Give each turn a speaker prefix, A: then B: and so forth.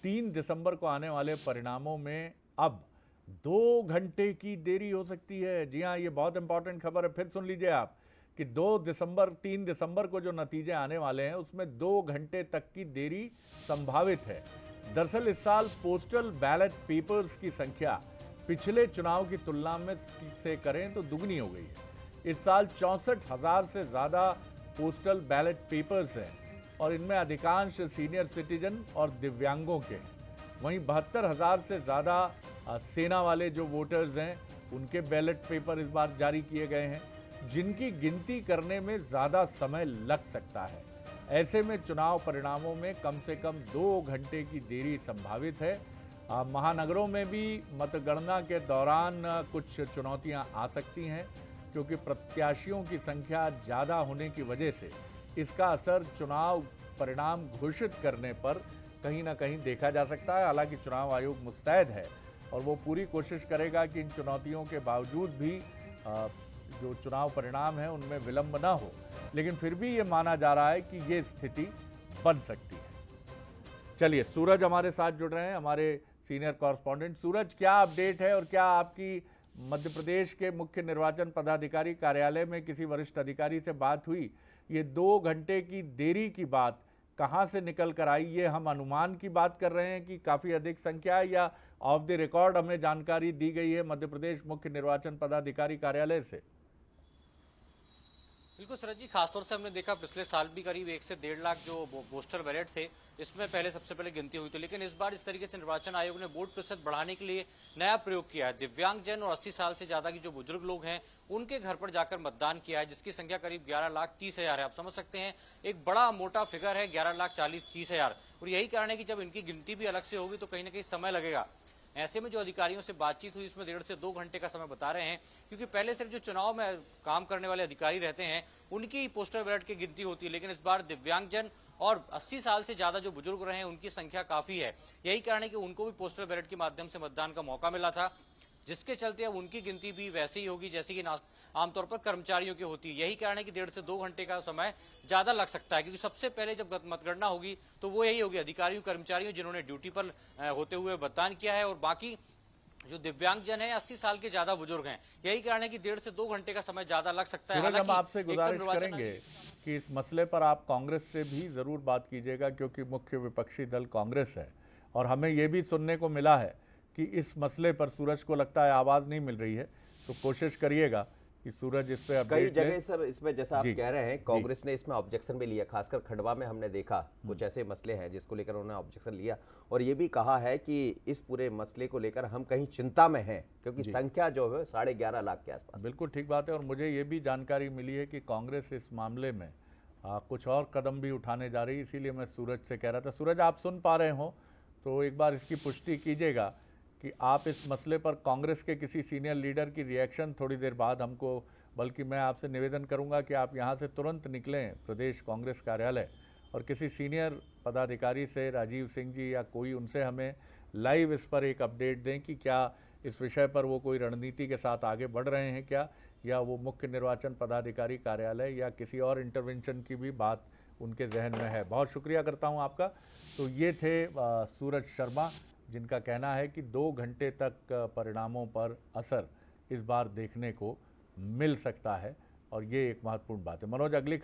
A: 3 दिसंबर को आने वाले परिणामों में अब 2 घंटे की देरी हो सकती है। जी हाँ, ये बहुत इंपॉर्टेंट खबर है, फिर सुन लीजिए आप कि 3 दिसंबर को जो नतीजे आने वाले हैं उसमें 2 घंटे तक की देरी संभावित है। दरअसल इस साल पोस्टल बैलेट पेपर्स की संख्या पिछले चुनाव की तुलना में से करें तो दुगनी हो गई है। इस साल 64,000 से ज़्यादा पोस्टल बैलेट पेपर्स हैं और इनमें अधिकांश सीनियर सिटीजन और दिव्यांगों के हैं। वहीं 72,000 से ज़्यादा सेना वाले जो वोटर्स हैं उनके बैलेट पेपर इस बार जारी किए गए हैं, जिनकी गिनती करने में ज़्यादा समय लग सकता है। ऐसे में चुनाव परिणामों में कम से कम 2 घंटे की देरी संभावित है। महानगरों में भी मतगणना के दौरान कुछ चुनौतियां आ सकती हैं, क्योंकि प्रत्याशियों की संख्या ज़्यादा होने की वजह से इसका असर चुनाव परिणाम घोषित करने पर कहीं ना कहीं देखा जा सकता है। हालांकि चुनाव आयोग मुस्तैद है और वो पूरी कोशिश करेगा कि इन चुनौतियों के बावजूद भी जो चुनाव परिणाम है उनमें विलंब ना हो, लेकिन फिर भी ये माना जा रहा है कि ये स्थिति बन सकती है। चलिए, सूरज हमारे साथ जुड़ रहे हैं, हमारे सीनियर कॉरेस्पॉन्डेंट। सूरज, क्या अपडेट है और क्या आपकी मध्य प्रदेश के मुख्य निर्वाचन पदाधिकारी कार्यालय में किसी वरिष्ठ अधिकारी से बात हुई? ये 2 घंटे की देरी की बात कहां से निकल कर आई? ये हम अनुमान की बात कर रहे हैं कि काफ़ी अधिक संख्या है, या ऑफ द रिकॉर्ड हमें जानकारी दी गई है मध्य प्रदेश मुख्य निर्वाचन पदाधिकारी कार्यालय से?
B: बिल्कुल सरज जी, खासतौर से हमने देखा पिछले साल भी करीब 1 से 1.5 लाख जो पोस्टल बैलेट थे, इसमें पहले सबसे पहले गिनती हुई थी। लेकिन इस बार इस तरीके से निर्वाचन आयोग ने वोट प्रतिशत बढ़ाने के लिए नया प्रयोग किया है। दिव्यांगजन और 80 साल से ज्यादा की जो बुजुर्ग लोग हैं उनके घर पर जाकर मतदान किया है, जिसकी संख्या करीब 11,30,000 है। आप समझ सकते हैं, एक बड़ा मोटा फिगर है 11,30,000। और यही कारण है कि जब इनकी गिनती भी अलग से होगी तो कहीं ना कहीं समय लगेगा। ऐसे में जो अधिकारियों से बातचीत हुई उसमें 1.5 से 2 घंटे का समय बता रहे हैं, क्योंकि पहले सिर्फ जो चुनाव में काम करने वाले अधिकारी रहते हैं उनकी पोस्टल बैलेट की गिनती होती है, लेकिन इस बार दिव्यांगजन और 80 साल से ज्यादा जो बुजुर्ग रहे हैं उनकी संख्या काफी है। यही कारण है कि उनको भी पोस्टल बैलेट के माध्यम से मतदान का मौका मिला था, जिसके चलते अब उनकी गिनती भी वैसे ही होगी जैसे कि आमतौर पर कर्मचारियों की होती है। यही कारण है कि 1.5 से 2 घंटे का समय ज्यादा लग सकता है, क्योंकि सबसे पहले जब मतगणना होगी तो वो यही होगी अधिकारियों कर्मचारियों जिन्होंने ड्यूटी पर होते हुए मतदान किया है, और बाकी जो दिव्यांगजन है 80 साल के ज्यादा बुजुर्ग हैं। यही कारण है कि 1.5 से 2 घंटे का समय ज्यादा लग सकता है।
A: हम आपसे गुजारिश करेंगे कि इस मसले पर आप कांग्रेस से भी जरूर बात कीजिएगा, क्योंकि मुख्य विपक्षी दल कांग्रेस है और हमें यह भी सुनने को मिला है कि इस मसले पर सूरज को लगता है आवाज़ नहीं मिल रही है, तो कोशिश करिएगा कि सूरज इस पे अपडेट
C: कई जगह सर इसमें जैसा आप कह रहे हैं कांग्रेस ने इसमें ऑब्जेक्शन भी लिया। खासकर खंडवा में हमने देखा कुछ ऐसे मसले हैं जिसको लेकर उन्होंने ऑब्जेक्शन लिया और ये भी कहा है कि इस पूरे मसले को लेकर हम कहीं चिंता में हैं, क्योंकि संख्या जो है 11.5 लाख के आसपास।
A: बिल्कुल ठीक बात है। और मुझे ये भी जानकारी मिली है कि कांग्रेस इस मामले में कुछ और कदम भी उठाने जा रही है, इसीलिए मैं सूरज से कह रहा था। सूरज, आप सुन पा रहे हो तो एक बार इसकी पुष्टि कीजिएगा कि आप इस मसले पर कांग्रेस के किसी सीनियर लीडर की रिएक्शन थोड़ी देर बाद हमको, बल्कि मैं आपसे निवेदन करूंगा कि आप यहां से तुरंत निकलें प्रदेश कांग्रेस कार्यालय और किसी सीनियर पदाधिकारी से, राजीव सिंह जी या कोई, उनसे हमें लाइव इस पर एक अपडेट दें कि क्या इस विषय पर वो कोई रणनीति के साथ आगे बढ़ रहे हैं क्या, या वो मुख्य निर्वाचन पदाधिकारी कार्यालय या किसी और इंटरवेंशन की भी बात उनके जहन में है। बहुत शुक्रिया करता हूं आपका। तो ये थे सूरज शर्मा, जिनका कहना है कि 2 घंटे तक परिणामों पर असर इस बार देखने को मिल सकता है, और ये एक महत्वपूर्ण बात है। मनोज, अगली